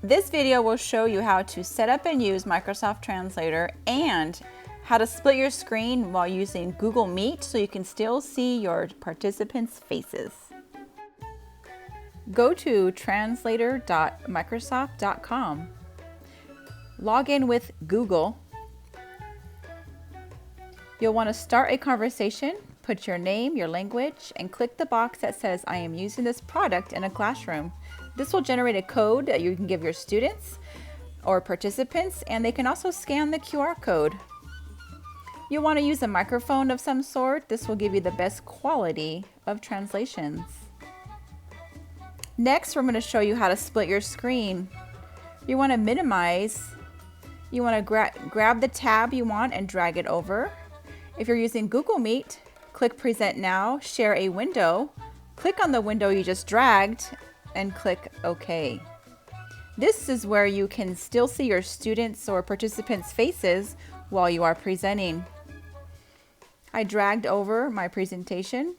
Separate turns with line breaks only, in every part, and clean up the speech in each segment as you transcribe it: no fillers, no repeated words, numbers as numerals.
This video will show you how to set up and use Microsoft Translator and how to split your screen while using Google Meet so you can still see your participants' faces. Go to translator.microsoft.com. Log in with Google. You'll want to start a conversation, put your name, your language, and click the box that says I am using this product in a classroom. This will generate a code that you can give your students or participants, and they can also scan the QR code. You'll want to use a microphone of some sort. This will give you the best quality of translations. Next, we're going to show you how to split your screen. You want to minimize. You want to grab the tab you want and drag it over. If you're using Google Meet, click Present Now, share a window, click on the window you just dragged, and click OK. This is where you can still see your students' or participants' faces while you are presenting. I dragged over my presentation.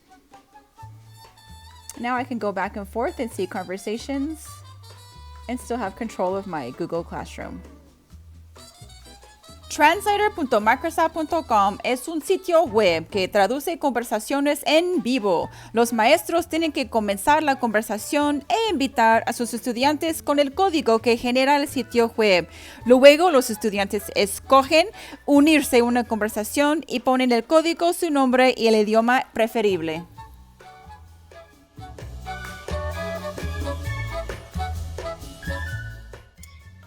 Now I can go back and forth and see conversations and still have control of my Google Classroom. Translator.microsoft.com es un sitio web que traduce conversaciones en vivo. Los maestros tienen que comenzar la conversación e invitar a sus estudiantes con el código que genera el sitio web. Luego los estudiantes escogen unirse a una conversación y ponen el código, su nombre y el idioma preferible.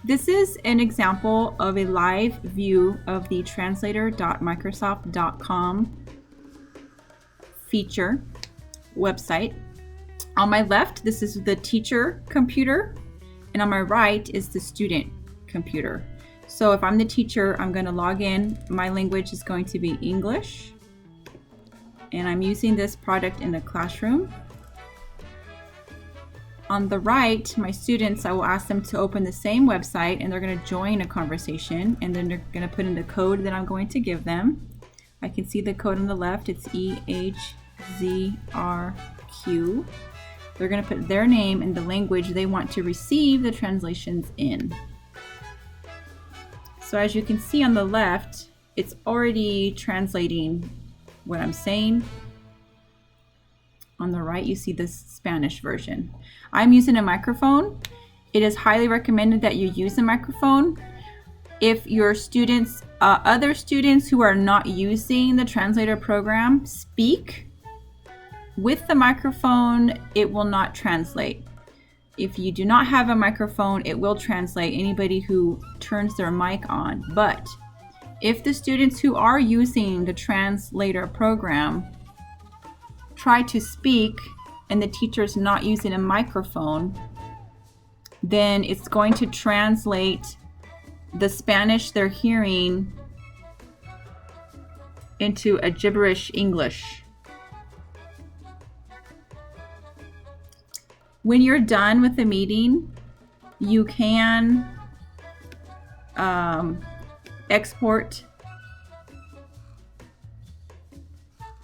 This is an example of a live view of the translator.microsoft.com feature website. On my left, this is the teacher computer, and on my right is the student computer. So if I'm the teacher, I'm going to log in. My language is going to be English, and I'm using this product in the classroom. On the right, my students, I will ask them to open the same website and they're going to join a conversation, and then they're going to put in the code that I'm going to give them. I can see the code on the left. It's EHZRQ. They're going to put their name and the language they want to receive the translations in. So as you can see on the left, it's already translating what I'm saying. On the right, you see the Spanish version. I'm using a microphone. It is highly recommended that you use a microphone. If your students, other students who are not using the translator program speak with the microphone, it will not translate. If you do not have a microphone, it will translate anybody who turns their mic on. But if the students who are using the translator program try to speak and the teacher's not using a microphone, then it's going to translate the Spanish they're hearing into a gibberish English. When you're done with the meeting, you can export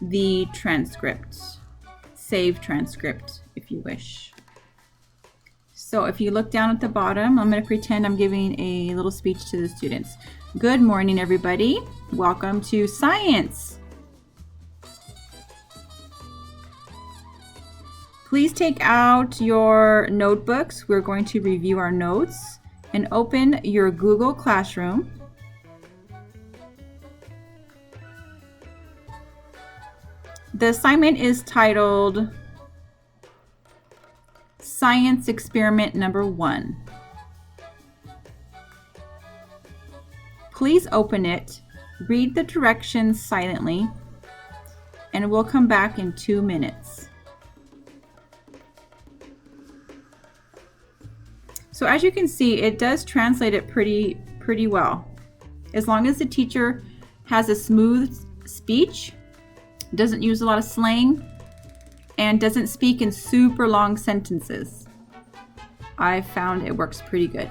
the transcript, save transcript if you wish. So if you look down at the bottom, I'm going to pretend I'm giving a little speech to the students. Good morning, everybody. Welcome to science. Please take out your notebooks. We're going to review our notes, and open your Google Classroom. The assignment is titled Science Experiment Number 1. Please open it, read the directions silently, and we'll come back in 2 minutes. So as you can see, it does translate it pretty well. As long as the teacher has a smooth speech, doesn't use a lot of slang, and doesn't speak in super long sentences, I found it works pretty good.